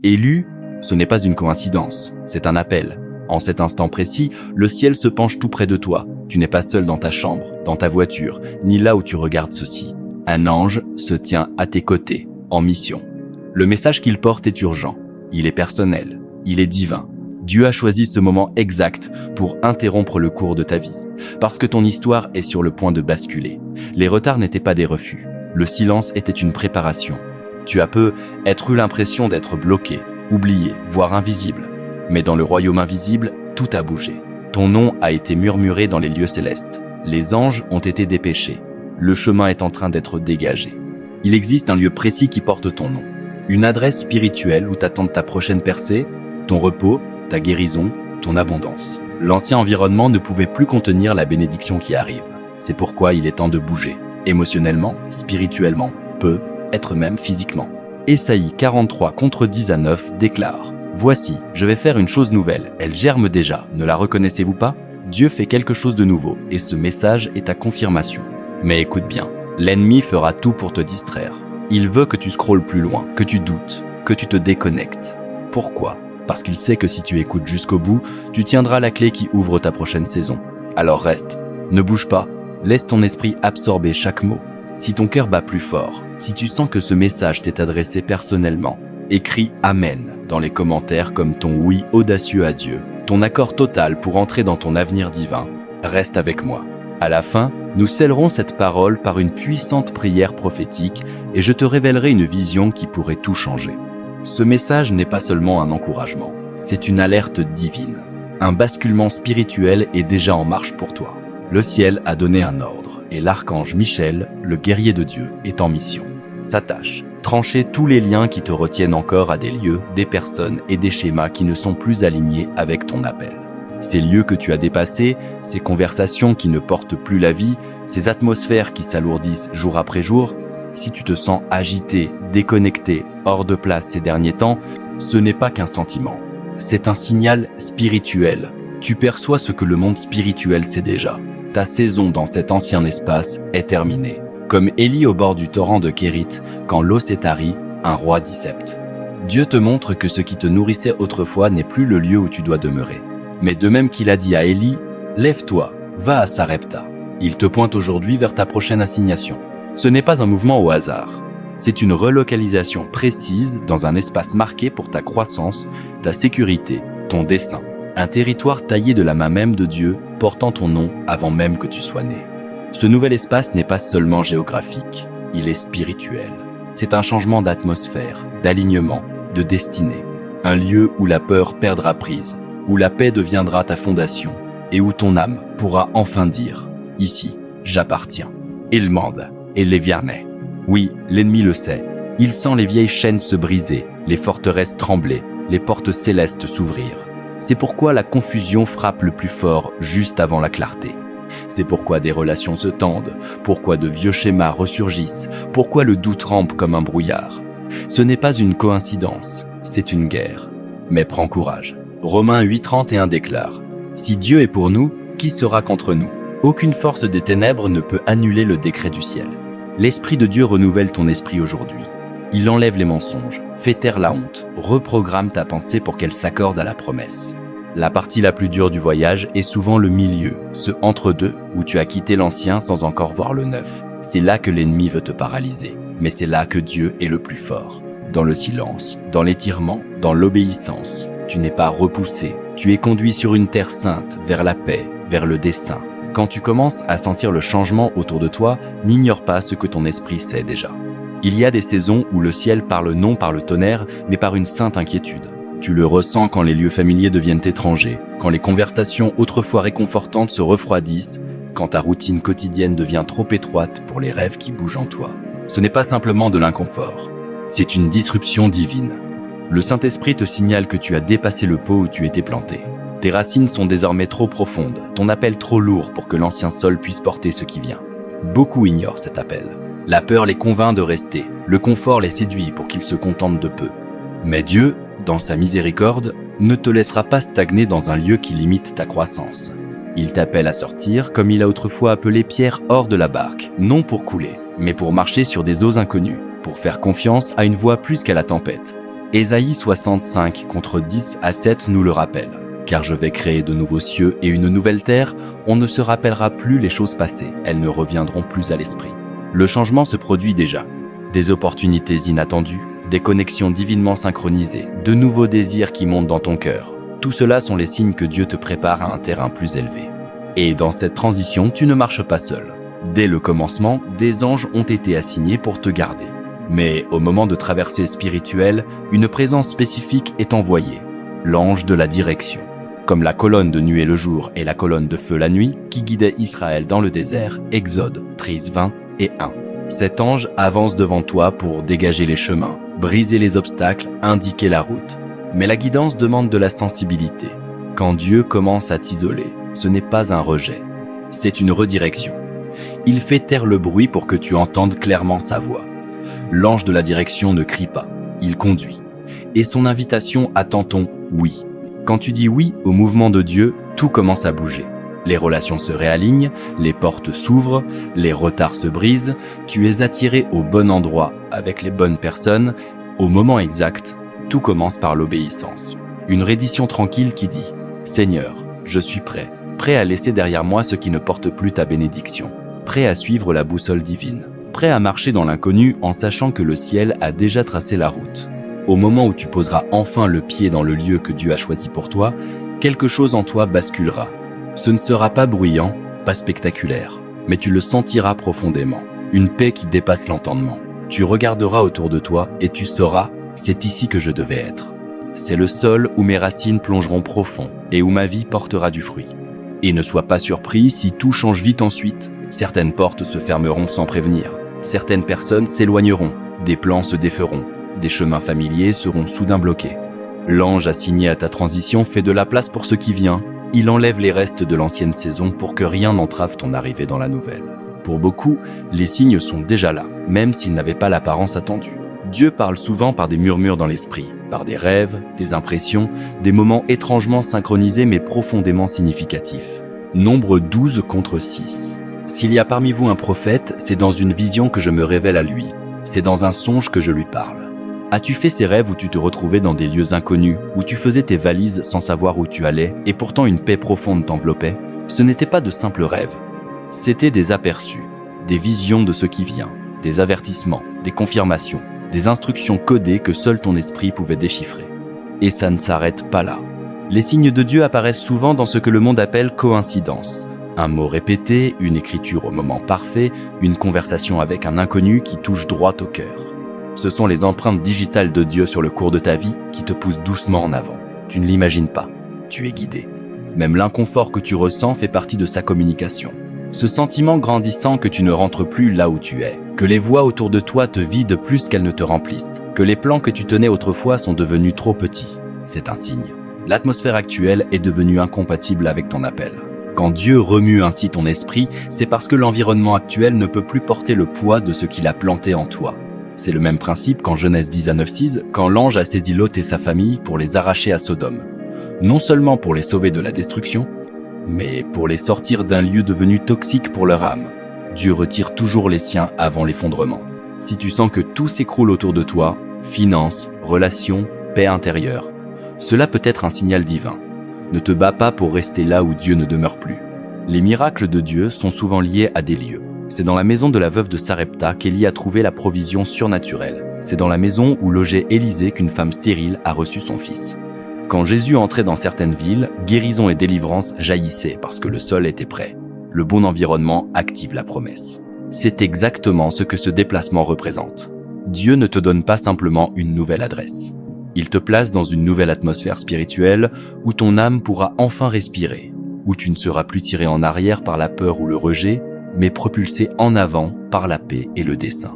Élu, ce n'est pas une coïncidence, c'est un appel. En cet instant précis, le ciel se penche tout près de toi. Tu n'es pas seul dans ta chambre, dans ta voiture, ni là où tu regardes ceci. Un ange se tient à tes côtés, en mission. Le message qu'il porte est urgent, il est personnel, il est divin. Dieu a choisi ce moment exact pour interrompre le cours de ta vie, parce que ton histoire est sur le point de basculer. Les retards n'étaient pas des refus, le silence était une préparation. Tu as peut-être eu l'impression d'être bloqué, oublié, voire invisible. Mais dans le royaume invisible, tout a bougé. Ton nom a été murmuré dans les lieux célestes. Les anges ont été dépêchés. Le chemin est en train d'être dégagé. Il existe un lieu précis qui porte ton nom. Une adresse spirituelle où t'attendent ta prochaine percée, ton repos, ta guérison, ton abondance. L'ancien environnement ne pouvait plus contenir la bénédiction qui arrive. C'est pourquoi il est temps de bouger. Émotionnellement, spirituellement, peut-être même physiquement. Ésaïe 43 contre 10 à 9 déclare: Voici, je vais faire une chose nouvelle, elle germe déjà, ne la reconnaissez-vous pas? Dieu fait quelque chose de nouveau, et ce message est ta confirmation. Mais écoute bien, l'ennemi fera tout pour te distraire. Il veut que tu scrolles plus loin, que tu doutes, que tu te déconnectes. Pourquoi? Parce qu'il sait que si tu écoutes jusqu'au bout, tu tiendras la clé qui ouvre ta prochaine saison. Alors reste, ne bouge pas, laisse ton esprit absorber chaque mot. Si ton cœur bat plus fort, si tu sens que ce message t'est adressé personnellement, écris « Amen » dans les commentaires comme ton oui audacieux à Dieu, ton accord total pour entrer dans ton avenir divin. Reste avec moi. À la fin, nous scellerons cette parole par une puissante prière prophétique et je te révélerai une vision qui pourrait tout changer. Ce message n'est pas seulement un encouragement, c'est une alerte divine. Un basculement spirituel est déjà en marche pour toi. Le ciel a donné un ordre et l'archange Michel, le guerrier de Dieu, est en mission. Sa tâche: trancher tous les liens qui te retiennent encore à des lieux, des personnes et des schémas qui ne sont plus alignés avec ton appel. Ces lieux que tu as dépassés, ces conversations qui ne portent plus la vie, ces atmosphères qui s'alourdissent jour après jour, si tu te sens agité, déconnecté, hors de place ces derniers temps, ce n'est pas qu'un sentiment. C'est un signal spirituel. Tu perçois ce que le monde spirituel sait déjà. Ta saison dans cet ancien espace est terminée. Comme Élie au bord du torrent de Kérit, quand l'eau s'est tarie, un roi discepte. Dieu te montre que ce qui te nourrissait autrefois n'est plus le lieu où tu dois demeurer. Mais de même qu'il a dit à Élie, « Lève-toi, va à Sarepta », il te pointe aujourd'hui vers ta prochaine assignation. Ce n'est pas un mouvement au hasard. C'est une relocalisation précise dans un espace marqué pour ta croissance, ta sécurité, ton dessein. Un territoire taillé de la main même de Dieu, portant ton nom avant même que tu sois né. Ce nouvel espace n'est pas seulement géographique, il est spirituel. C'est un changement d'atmosphère, d'alignement, de destinée. Un lieu où la peur perdra prise, où la paix deviendra ta fondation, et où ton âme pourra enfin dire « Ici, j'appartiens ». Ilmande et Léviarnet. Oui, l'ennemi le sait. Il sent les vieilles chaînes se briser, les forteresses trembler, les portes célestes s'ouvrir. C'est pourquoi la confusion frappe le plus fort juste avant la clarté. C'est pourquoi des relations se tendent, pourquoi de vieux schémas ressurgissent, pourquoi le doute rampe comme un brouillard. Ce n'est pas une coïncidence, c'est une guerre. Mais prends courage. Romains 8:31 déclare: « Si Dieu est pour nous, qui sera contre nous? Aucune force des ténèbres ne peut annuler le décret du ciel. » L'Esprit de Dieu renouvelle ton esprit aujourd'hui. Il enlève les mensonges, fait taire la honte, reprogramme ta pensée pour qu'elle s'accorde à la promesse. La partie la plus dure du voyage est souvent le milieu, ce entre-deux où tu as quitté l'ancien sans encore voir le neuf. C'est là que l'ennemi veut te paralyser, mais c'est là que Dieu est le plus fort. Dans le silence, dans l'étirement, dans l'obéissance, tu n'es pas repoussé, tu es conduit sur une terre sainte, vers la paix, vers le dessein. Quand tu commences à sentir le changement autour de toi, n'ignore pas ce que ton esprit sait déjà. Il y a des saisons où le ciel parle non par le tonnerre, mais par une sainte inquiétude. Tu le ressens quand les lieux familiers deviennent étrangers, quand les conversations autrefois réconfortantes se refroidissent, quand ta routine quotidienne devient trop étroite pour les rêves qui bougent en toi. Ce n'est pas simplement de l'inconfort, c'est une disruption divine. Le Saint-Esprit te signale que tu as dépassé le pot où tu étais planté. Tes racines sont désormais trop profondes, ton appel trop lourd pour que l'ancien sol puisse porter ce qui vient. Beaucoup ignorent cet appel. La peur les convainc de rester, le confort les séduit pour qu'ils se contentent de peu. Mais Dieu, dans sa miséricorde, ne te laissera pas stagner dans un lieu qui limite ta croissance. Il t'appelle à sortir comme il a autrefois appelé Pierre hors de la barque, non pour couler, mais pour marcher sur des eaux inconnues, pour faire confiance à une voix plus qu'à la tempête. Ésaïe 65 contre 10 à 7 nous le rappelle. Car je vais créer de nouveaux cieux et une nouvelle terre, on ne se rappellera plus les choses passées, elles ne reviendront plus à l'esprit. Le changement se produit déjà. Des opportunités inattendues, des connexions divinement synchronisées, de nouveaux désirs qui montent dans ton cœur. Tout cela sont les signes que Dieu te prépare à un terrain plus élevé. Et dans cette transition, tu ne marches pas seul. Dès le commencement, des anges ont été assignés pour te garder. Mais au moment de traversée spirituelle, une présence spécifique est envoyée, l'ange de la direction. Comme la colonne de nuée le jour et la colonne de feu la nuit qui guidait Israël dans le désert, Exode 13, 20 et 1. Cet ange avance devant toi pour dégager les chemins, briser les obstacles, indiquer la route. Mais la guidance demande de la sensibilité. Quand Dieu commence à t'isoler, ce n'est pas un rejet, c'est une redirection. Il fait taire le bruit pour que tu entendes clairement sa voix. L'ange de la direction ne crie pas, il conduit. Et son invitation attend ton « oui ». Quand tu dis « oui » au mouvement de Dieu, tout commence à bouger. Les relations se réalignent, les portes s'ouvrent, les retards se brisent, tu es attiré au bon endroit, avec les bonnes personnes, au moment exact, tout commence par l'obéissance. Une reddition tranquille qui dit « Seigneur, je suis prêt à laisser derrière moi ce qui ne porte plus ta bénédiction, prêt à suivre la boussole divine, prêt à marcher dans l'inconnu en sachant que le ciel a déjà tracé la route. » Au moment où tu poseras enfin le pied dans le lieu que Dieu a choisi pour toi, quelque chose en toi basculera. Ce ne sera pas bruyant, pas spectaculaire, mais tu le sentiras profondément. Une paix qui dépasse l'entendement. Tu regarderas autour de toi et tu sauras, c'est ici que je devais être. C'est le sol où mes racines plongeront profond et où ma vie portera du fruit. Et ne sois pas surpris si tout change vite ensuite. Certaines portes se fermeront sans prévenir. Certaines personnes s'éloigneront. Des plans se déferont. Des chemins familiers seront soudain bloqués. L'ange assigné à ta transition fait de la place pour ce qui vient. Il enlève les restes de l'ancienne saison pour que rien n'entrave ton arrivée dans la nouvelle. Pour beaucoup, les signes sont déjà là, même s'ils n'avaient pas l'apparence attendue. Dieu parle souvent par des murmures dans l'esprit, par des rêves, des impressions, des moments étrangement synchronisés mais profondément significatifs. Nombre 12 contre 6. S'il y a parmi vous un prophète, c'est dans une vision que je me révèle à lui. C'est dans un songe que je lui parle. As-tu fait ces rêves où tu te retrouvais dans des lieux inconnus, où tu faisais tes valises sans savoir où tu allais, et pourtant une paix profonde t'enveloppait? Ce n'était pas de simples rêves. C'était des aperçus, des visions de ce qui vient, des avertissements, des confirmations, des instructions codées que seul ton esprit pouvait déchiffrer. Et ça ne s'arrête pas là. Les signes de Dieu apparaissent souvent dans ce que le monde appelle coïncidence. Un mot répété, une écriture au moment parfait, une conversation avec un inconnu qui touche droit au cœur. Ce sont les empreintes digitales de Dieu sur le cours de ta vie qui te poussent doucement en avant. Tu ne l'imagines pas, tu es guidé. Même l'inconfort que tu ressens fait partie de sa communication. Ce sentiment grandissant que tu ne rentres plus là où tu es, que les voix autour de toi te vident plus qu'elles ne te remplissent, que les plans que tu tenais autrefois sont devenus trop petits, c'est un signe. L'atmosphère actuelle est devenue incompatible avec ton appel. Quand Dieu remue ainsi ton esprit, c'est parce que l'environnement actuel ne peut plus porter le poids de ce qu'il a planté en toi. C'est le même principe qu'en Genèse 10 à 9-6, quand l'ange a saisi Lot et sa famille pour les arracher à Sodome. Non seulement pour les sauver de la destruction, mais pour les sortir d'un lieu devenu toxique pour leur âme. Dieu retire toujours les siens avant l'effondrement. Si tu sens que tout s'écroule autour de toi, finances, relations, paix intérieure, cela peut être un signal divin. Ne te bats pas pour rester là où Dieu ne demeure plus. Les miracles de Dieu sont souvent liés à des lieux. C'est dans la maison de la veuve de Sarepta qu'Élie a trouvé la provision surnaturelle. C'est dans la maison où logeait Élisée qu'une femme stérile a reçu son fils. Quand Jésus entrait dans certaines villes, guérison et délivrance jaillissaient parce que le sol était prêt. Le bon environnement active la promesse. C'est exactement ce que ce déplacement représente. Dieu ne te donne pas simplement une nouvelle adresse. Il te place dans une nouvelle atmosphère spirituelle où ton âme pourra enfin respirer, où tu ne seras plus tiré en arrière par la peur ou le rejet, mais propulsé en avant par la paix et le dessein.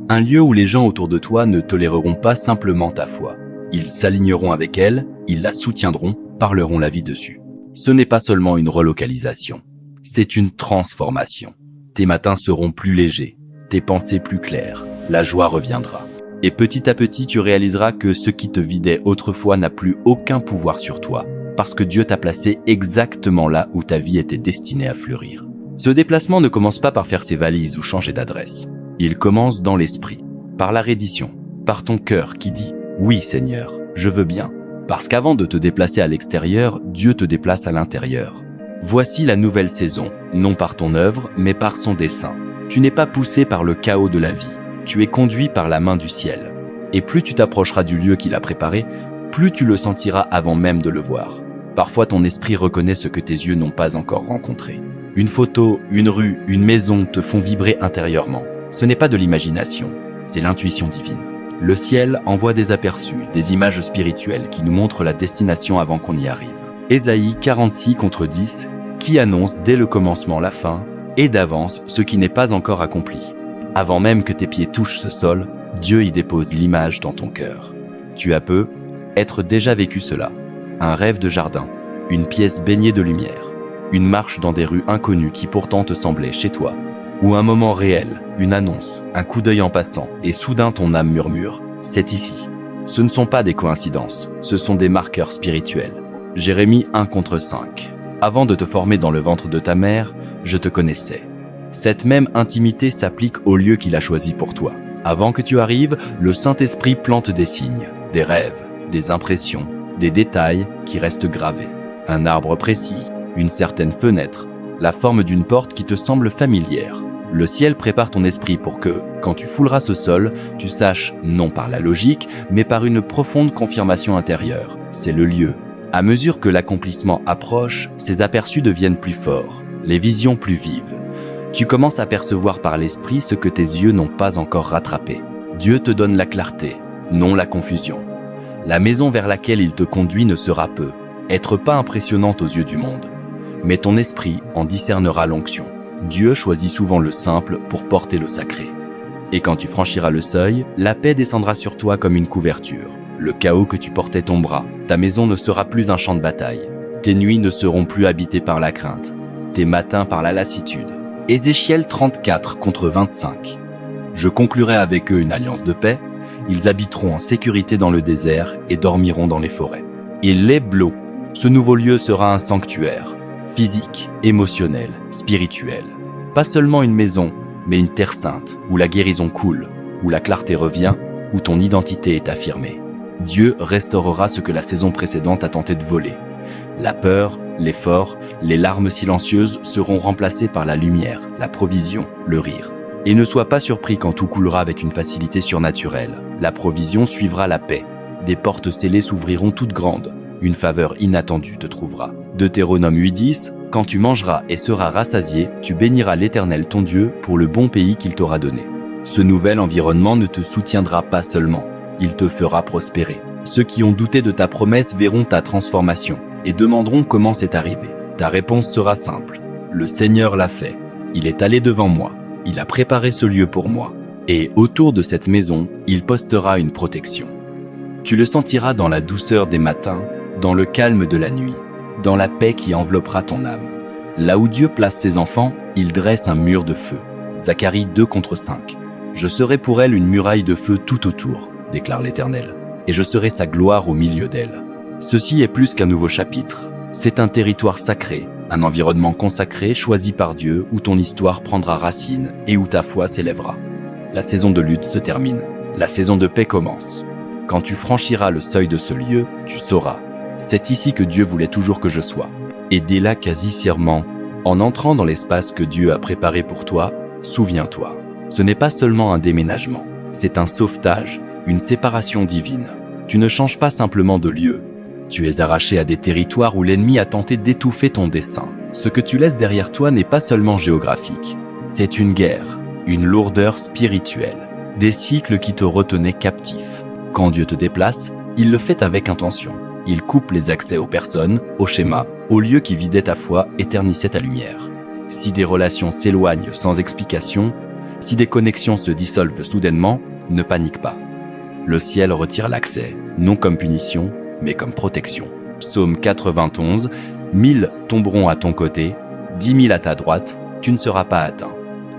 Un lieu où les gens autour de toi ne toléreront pas simplement ta foi. Ils s'aligneront avec elle, ils la soutiendront, parleront la vie dessus. Ce n'est pas seulement une relocalisation, c'est une transformation. Tes matins seront plus légers, tes pensées plus claires, la joie reviendra. Et petit à petit, tu réaliseras que ce qui te vidait autrefois n'a plus aucun pouvoir sur toi, parce que Dieu t'a placé exactement là où ta vie était destinée à fleurir. Ce déplacement ne commence pas par faire ses valises ou changer d'adresse. Il commence dans l'esprit, par la reddition, par ton cœur qui dit « Oui, Seigneur, je veux bien. Parce qu'avant de te déplacer à l'extérieur, Dieu te déplace à l'intérieur. Voici la nouvelle saison, non par ton œuvre, mais par son dessein. Tu n'es pas poussé par le chaos de la vie, tu es conduit par la main du ciel. Et plus tu t'approcheras du lieu qu'il a préparé, plus tu le sentiras avant même de le voir. Parfois ton esprit reconnaît ce que tes yeux n'ont pas encore rencontré. Une photo, une rue, une maison te font vibrer intérieurement. Ce n'est pas de l'imagination, c'est l'intuition divine. Le ciel envoie des aperçus, des images spirituelles qui nous montrent la destination avant qu'on y arrive. Ésaïe 46:10, qui annonce dès le commencement la fin, et d'avance ce qui n'est pas encore accompli. Avant même que tes pieds touchent ce sol, Dieu y dépose l'image dans ton cœur. Tu as peu être déjà vécu cela. Un rêve de jardin, une pièce baignée de lumière, une marche dans des rues inconnues qui pourtant te semblaient chez toi, ou un moment réel, une annonce, un coup d'œil en passant, et soudain ton âme murmure « c'est ici ». Ce ne sont pas des coïncidences, ce sont des marqueurs spirituels. Jérémie 1:5. Avant de te former dans le ventre de ta mère, je te connaissais. Cette même intimité s'applique au lieu qu'il a choisi pour toi. Avant que tu arrives, le Saint-Esprit plante des signes, des rêves, des impressions, des détails qui restent gravés. Un arbre précis, une certaine fenêtre, la forme d'une porte qui te semble familière. Le ciel prépare ton esprit pour que, quand tu fouleras ce sol, tu saches, non par la logique, mais par une profonde confirmation intérieure. C'est le lieu. À mesure que l'accomplissement approche, ces aperçus deviennent plus forts, les visions plus vives. Tu commences à percevoir par l'esprit ce que tes yeux n'ont pas encore rattrapé. Dieu te donne la clarté, non la confusion. La maison vers laquelle il te conduit ne sera peu, être pas impressionnante aux yeux du monde. Mais ton esprit en discernera l'onction. Dieu choisit souvent le simple pour porter le sacré. Et quand tu franchiras le seuil, la paix descendra sur toi comme une couverture. Le chaos que tu portais tombera. Ta maison ne sera plus un champ de bataille. Tes nuits ne seront plus habitées par la crainte. Tes matins par la lassitude. Ézéchiel 34:25. Je conclurai avec eux une alliance de paix. Ils habiteront en sécurité dans le désert et dormiront dans les forêts. Et les Bleus, ce nouveau lieu sera un sanctuaire, physique, émotionnel, spirituel. Pas seulement une maison, mais une terre sainte, où la guérison coule, où la clarté revient, où ton identité est affirmée. Dieu restaurera ce que la saison précédente a tenté de voler. La peur, l'effort, les larmes silencieuses seront remplacées par la lumière, la provision, le rire. Et ne sois pas surpris quand tout coulera avec une facilité surnaturelle. La provision suivra la paix. Des portes scellées s'ouvriront toutes grandes. Une faveur inattendue te trouvera. Deutéronome 8:10, quand tu mangeras et seras rassasié, tu béniras l'Éternel ton Dieu pour le bon pays qu'il t'aura donné. Ce nouvel environnement ne te soutiendra pas seulement, il te fera prospérer. Ceux qui ont douté de ta promesse verront ta transformation et demanderont comment c'est arrivé. Ta réponse sera simple. Le Seigneur l'a fait. Il est allé devant moi. Il a préparé ce lieu pour moi. Et autour de cette maison, il postera une protection. Tu le sentiras dans la douceur des matins, dans le calme de la nuit, dans la paix qui enveloppera ton âme. Là où Dieu place ses enfants, il dresse un mur de feu. Zacharie 2:5. Je serai pour elle une muraille de feu tout autour, déclare l'Éternel, et je serai sa gloire au milieu d'elle. Ceci est plus qu'un nouveau chapitre. C'est un territoire sacré, un environnement consacré choisi par Dieu où ton histoire prendra racine et où ta foi s'élèvera. La saison de lutte se termine. La saison de paix commence. Quand tu franchiras le seuil de ce lieu, tu sauras. C'est ici que Dieu voulait toujours que je sois. Et dès là quasi serment, en entrant dans l'espace que Dieu a préparé pour toi, souviens-toi. Ce n'est pas seulement un déménagement, c'est un sauvetage, une séparation divine. Tu ne changes pas simplement de lieu. Tu es arraché à des territoires où l'ennemi a tenté d'étouffer ton dessein. Ce que tu laisses derrière toi n'est pas seulement géographique. C'est une guerre, une lourdeur spirituelle, des cycles qui te retenaient captif. Quand Dieu te déplace, il le fait avec intention. Il coupe les accès aux personnes, aux schémas, aux lieux qui vidaient ta foi et ternissaient ta lumière. Si des relations s'éloignent sans explication, si des connexions se dissolvent soudainement, ne panique pas. Le ciel retire l'accès, non comme punition, mais comme protection. Psaume 91, 1000 tomberont à ton côté, 10 000 à ta droite, tu ne seras pas atteint.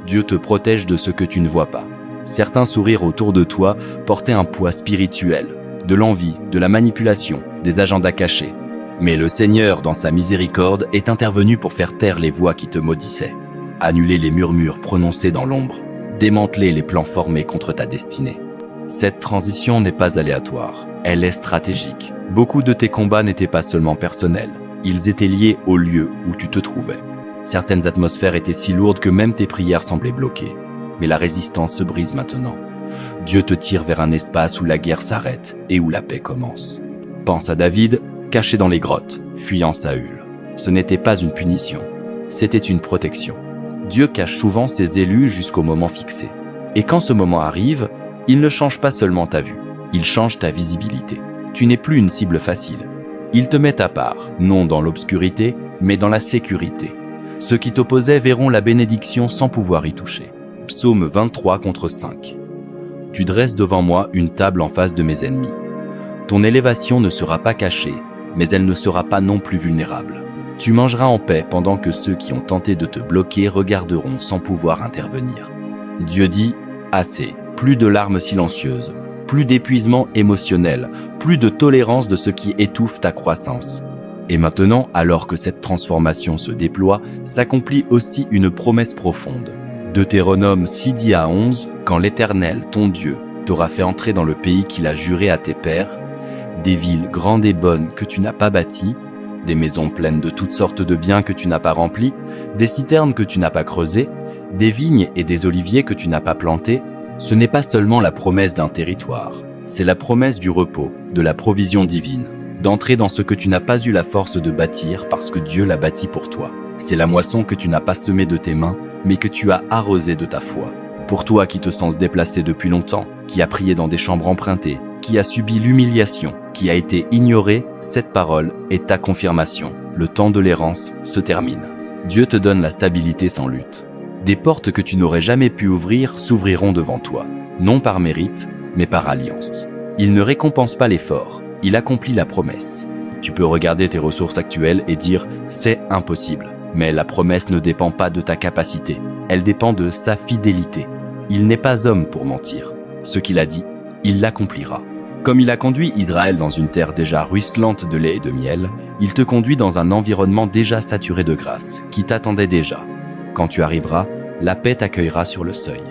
Dieu te protège de ce que tu ne vois pas. Certains sourires autour de toi portaient un poids spirituel, de l'envie, de la manipulation, des agendas cachés. Mais le Seigneur, dans sa miséricorde, est intervenu pour faire taire les voix qui te maudissaient, annuler les murmures prononcés dans l'ombre, démanteler les plans formés contre ta destinée. Cette transition n'est pas aléatoire, elle est stratégique. Beaucoup de tes combats n'étaient pas seulement personnels, ils étaient liés au lieu où tu te trouvais. Certaines atmosphères étaient si lourdes que même tes prières semblaient bloquées. Mais la résistance se brise maintenant. Dieu te tire vers un espace où la guerre s'arrête et où la paix commence. Pense à David, caché dans les grottes, fuyant Saül. Ce n'était pas une punition, c'était une protection. Dieu cache souvent ses élus jusqu'au moment fixé. Et quand ce moment arrive, il ne change pas seulement ta vue, il change ta visibilité. Tu n'es plus une cible facile. Il te met à part, non dans l'obscurité, mais dans la sécurité. Ceux qui t'opposaient verront la bénédiction sans pouvoir y toucher. Psaume 23 contre 5. Tu dresses devant moi une table en face de mes ennemis. Ton élévation ne sera pas cachée, mais elle ne sera pas non plus vulnérable. Tu mangeras en paix pendant que ceux qui ont tenté de te bloquer regarderont sans pouvoir intervenir. Dieu dit, assez, plus de larmes silencieuses, plus d'épuisement émotionnel, plus de tolérance de ce qui étouffe ta croissance. Et maintenant, alors que cette transformation se déploie, s'accomplit aussi une promesse profonde. Deutéronome 6 à 11, quand l'Éternel, ton Dieu, t'aura fait entrer dans le pays qu'il a juré à tes pères, des villes grandes et bonnes que tu n'as pas bâties, des maisons pleines de toutes sortes de biens que tu n'as pas remplis, des citernes que tu n'as pas creusées, des vignes et des oliviers que tu n'as pas plantés, ce n'est pas seulement la promesse d'un territoire, c'est la promesse du repos, de la provision divine, d'entrer dans ce que tu n'as pas eu la force de bâtir parce que Dieu l'a bâti pour toi. C'est la moisson que tu n'as pas semée de tes mains, mais que tu as arrosée de ta foi. Pour toi qui te sens déplacé depuis longtemps, qui a prié dans des chambres empruntées, qui a subi l'humiliation, qui a été ignoré, cette parole est ta confirmation. Le temps de l'errance se termine. Dieu te donne la stabilité sans lutte. Des portes que tu n'aurais jamais pu ouvrir s'ouvriront devant toi, non par mérite, mais par alliance. Il ne récompense pas l'effort, il accomplit la promesse. Tu peux regarder tes ressources actuelles et dire « c'est impossible ». Mais la promesse ne dépend pas de ta capacité, elle dépend de sa fidélité. Il n'est pas homme pour mentir. Ce qu'il a dit, il l'accomplira. Comme il a conduit Israël dans une terre déjà ruisselante de lait et de miel, il te conduit dans un environnement déjà saturé de grâce, qui t'attendait déjà. Quand tu arriveras, la paix t'accueillera sur le seuil.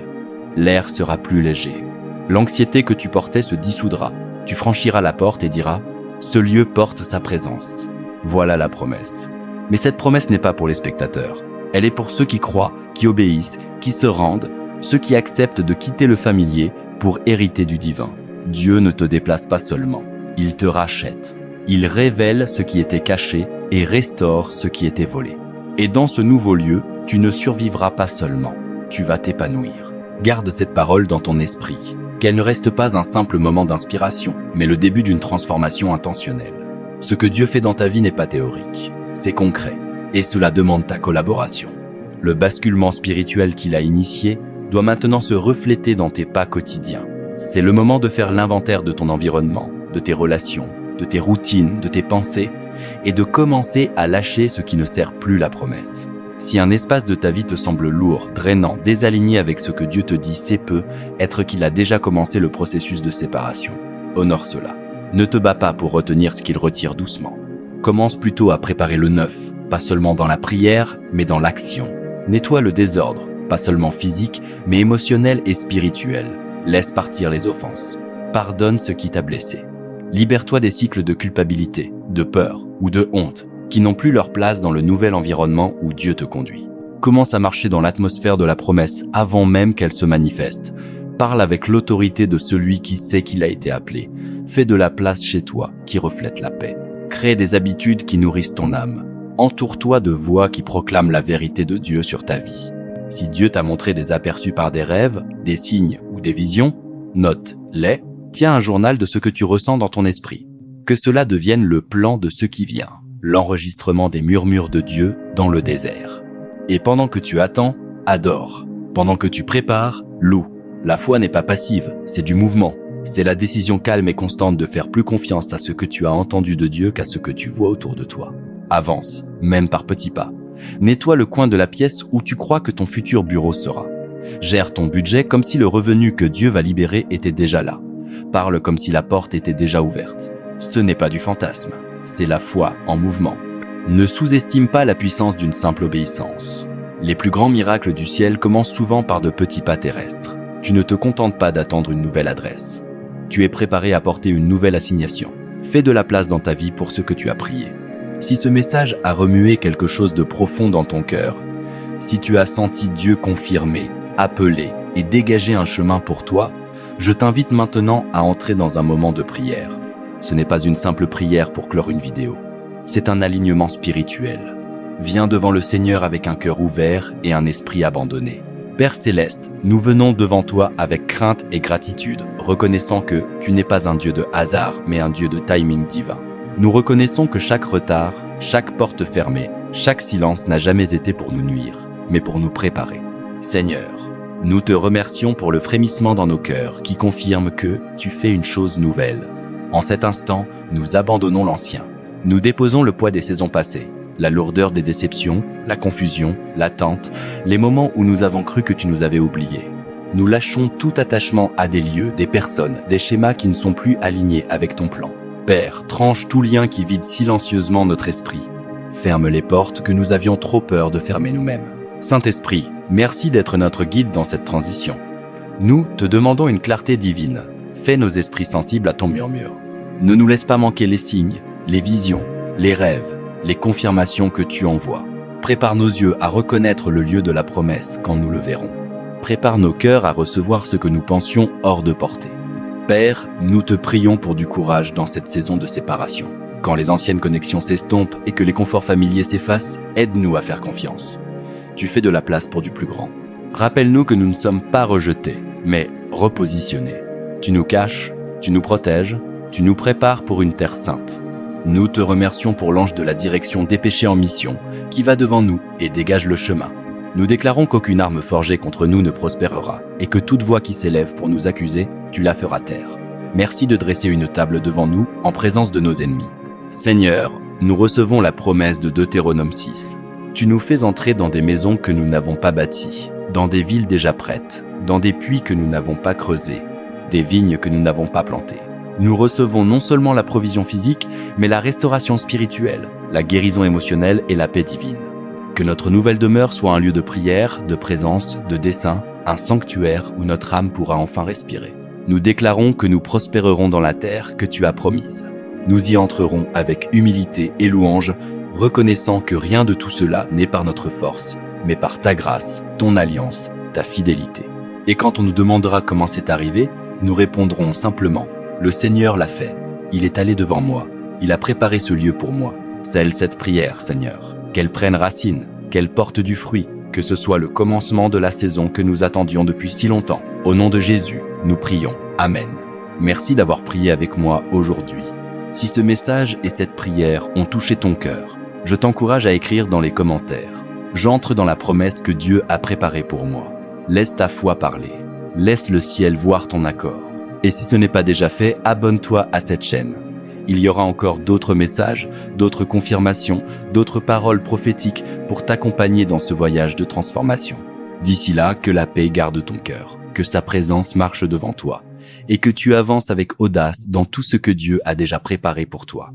L'air sera plus léger. L'anxiété que tu portais se dissoudra. Tu franchiras la porte et diras « Ce lieu porte sa présence ». Voilà la promesse. Mais cette promesse n'est pas pour les spectateurs. Elle est pour ceux qui croient, qui obéissent, qui se rendent, ceux qui acceptent de quitter le familier pour hériter du divin. Dieu ne te déplace pas seulement, il te rachète. Il révèle ce qui était caché et restaure ce qui était volé. Et dans ce nouveau lieu, tu ne survivras pas seulement, tu vas t'épanouir. Garde cette parole dans ton esprit, qu'elle ne reste pas un simple moment d'inspiration, mais le début d'une transformation intentionnelle. Ce que Dieu fait dans ta vie n'est pas théorique, c'est concret, et cela demande ta collaboration. Le basculement spirituel qu'il a initié doit maintenant se refléter dans tes pas quotidiens. C'est le moment de faire l'inventaire de ton environnement, de tes relations, de tes routines, de tes pensées, et de commencer à lâcher ce qui ne sert plus la promesse. Si un espace de ta vie te semble lourd, drainant, désaligné avec ce que Dieu te dit, c'est peu être qu'il a déjà commencé le processus de séparation. Honore cela. Ne te bats pas pour retenir ce qu'il retire doucement. Commence plutôt à préparer le neuf, pas seulement dans la prière, mais dans l'action. Nettoie le désordre, pas seulement physique, mais émotionnel et spirituel. Laisse partir les offenses. Pardonne ce qui t'a blessé. Libère-toi des cycles de culpabilité, de peur ou de honte qui n'ont plus leur place dans le nouvel environnement où Dieu te conduit. Commence à marcher dans l'atmosphère de la promesse avant même qu'elle se manifeste. Parle avec l'autorité de celui qui sait qu'il a été appelé. Fais de la place chez toi qui reflète la paix. Crée des habitudes qui nourrissent ton âme. Entoure-toi de voix qui proclament la vérité de Dieu sur ta vie. Si Dieu t'a montré des aperçus par des rêves, des signes ou des visions, note-les. Tiens un journal de ce que tu ressens dans ton esprit. Que cela devienne le plan de ce qui vient. L'enregistrement des murmures de Dieu dans le désert. Et pendant que tu attends, adore. Pendant que tu prépares, loue. La foi n'est pas passive, c'est du mouvement. C'est la décision calme et constante de faire plus confiance à ce que tu as entendu de Dieu qu'à ce que tu vois autour de toi. Avance, même par petits pas. Nettoie le coin de la pièce où tu crois que ton futur bureau sera. Gère ton budget comme si le revenu que Dieu va libérer était déjà là. Parle comme si la porte était déjà ouverte. Ce n'est pas du fantasme. C'est la foi en mouvement. Ne sous-estime pas la puissance d'une simple obéissance. Les plus grands miracles du ciel commencent souvent par de petits pas terrestres. Tu ne te contentes pas d'attendre une nouvelle adresse. Tu es préparé à porter une nouvelle assignation. Fais de la place dans ta vie pour ce que tu as prié. Si ce message a remué quelque chose de profond dans ton cœur, si tu as senti Dieu confirmer, appeler et dégager un chemin pour toi, je t'invite maintenant à entrer dans un moment de prière. Ce n'est pas une simple prière pour clore une vidéo. C'est un alignement spirituel. Viens devant le Seigneur avec un cœur ouvert et un esprit abandonné. Père Céleste, nous venons devant toi avec crainte et gratitude, reconnaissant que tu n'es pas un Dieu de hasard, mais un Dieu de timing divin. Nous reconnaissons que chaque retard, chaque porte fermée, chaque silence n'a jamais été pour nous nuire, mais pour nous préparer. Seigneur, nous te remercions pour le frémissement dans nos cœurs qui confirme que tu fais une chose nouvelle. En cet instant, nous abandonnons l'ancien. Nous déposons le poids des saisons passées, la lourdeur des déceptions, la confusion, l'attente, les moments où nous avons cru que tu nous avais oubliés. Nous lâchons tout attachement à des lieux, des personnes, des schémas qui ne sont plus alignés avec ton plan. Père, tranche tout lien qui vide silencieusement notre esprit. Ferme les portes que nous avions trop peur de fermer nous-mêmes. Saint-Esprit, merci d'être notre guide dans cette transition. Nous te demandons une clarté divine. Fais nos esprits sensibles à ton murmure. Ne nous laisse pas manquer les signes, les visions, les rêves, les confirmations que tu envoies. Prépare nos yeux à reconnaître le lieu de la promesse quand nous le verrons. Prépare nos cœurs à recevoir ce que nous pensions hors de portée. Père, nous te prions pour du courage dans cette saison de séparation. Quand les anciennes connexions s'estompent et que les conforts familiers s'effacent, aide-nous à faire confiance. Tu fais de la place pour du plus grand. Rappelle-nous que nous ne sommes pas rejetés, mais repositionnés. Tu nous caches, tu nous protèges, tu nous prépares pour une terre sainte. Nous te remercions pour l'ange de la direction dépêché en mission, qui va devant nous et dégage le chemin. Nous déclarons qu'aucune arme forgée contre nous ne prospérera, et que toute voix qui s'élève pour nous accuser, tu la feras taire. Merci de dresser une table devant nous, en présence de nos ennemis. Seigneur, nous recevons la promesse de Deutéronome 6. Tu nous fais entrer dans des maisons que nous n'avons pas bâties, dans des villes déjà prêtes, dans des puits que nous n'avons pas creusés, des vignes que nous n'avons pas plantées. Nous recevons non seulement la provision physique, mais la restauration spirituelle, la guérison émotionnelle et la paix divine. Que notre nouvelle demeure soit un lieu de prière, de présence, de dessein, un sanctuaire où notre âme pourra enfin respirer. Nous déclarons que nous prospérerons dans la terre que tu as promise. Nous y entrerons avec humilité et louange, reconnaissant que rien de tout cela n'est par notre force, mais par ta grâce, ton alliance, ta fidélité. Et quand on nous demandera comment c'est arrivé, nous répondrons simplement « Le Seigneur l'a fait, il est allé devant moi, il a préparé ce lieu pour moi. » Scelle cette prière, Seigneur, qu'elle prenne racine, qu'elle porte du fruit, que ce soit le commencement de la saison que nous attendions depuis si longtemps. Au nom de Jésus, nous prions. Amen. Merci d'avoir prié avec moi aujourd'hui. Si ce message et cette prière ont touché ton cœur, je t'encourage à écrire dans les commentaires. J'entre dans la promesse que Dieu a préparée pour moi. Laisse ta foi parler. Laisse le ciel voir ton accord. Et si ce n'est pas déjà fait, abonne-toi à cette chaîne. Il y aura encore d'autres messages, d'autres confirmations, d'autres paroles prophétiques pour t'accompagner dans ce voyage de transformation. D'ici là, que la paix garde ton cœur, que sa présence marche devant toi et que tu avances avec audace dans tout ce que Dieu a déjà préparé pour toi.